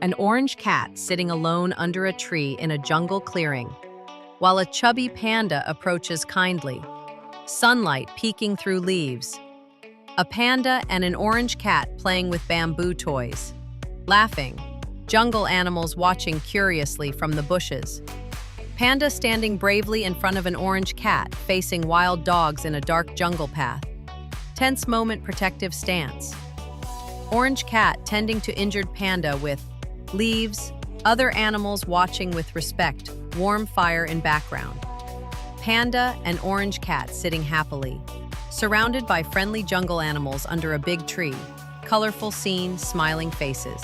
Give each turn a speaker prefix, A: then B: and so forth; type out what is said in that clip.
A: An orange cat sitting alone under a tree in a jungle clearing, while a chubby panda approaches kindly, sunlight peeking through leaves. A panda and an orange cat playing with bamboo toys, laughing, jungle animals watching curiously from the bushes. Panda standing bravely in front of an orange cat facing wild dogs in a dark jungle path. Tense moment, protective stance. Orange cat tending to injured panda with leaves, other animals watching with respect, warm fire in background. Panda and orange cat sitting happily, surrounded by friendly jungle animals under a big tree. Colorful scene, smiling faces.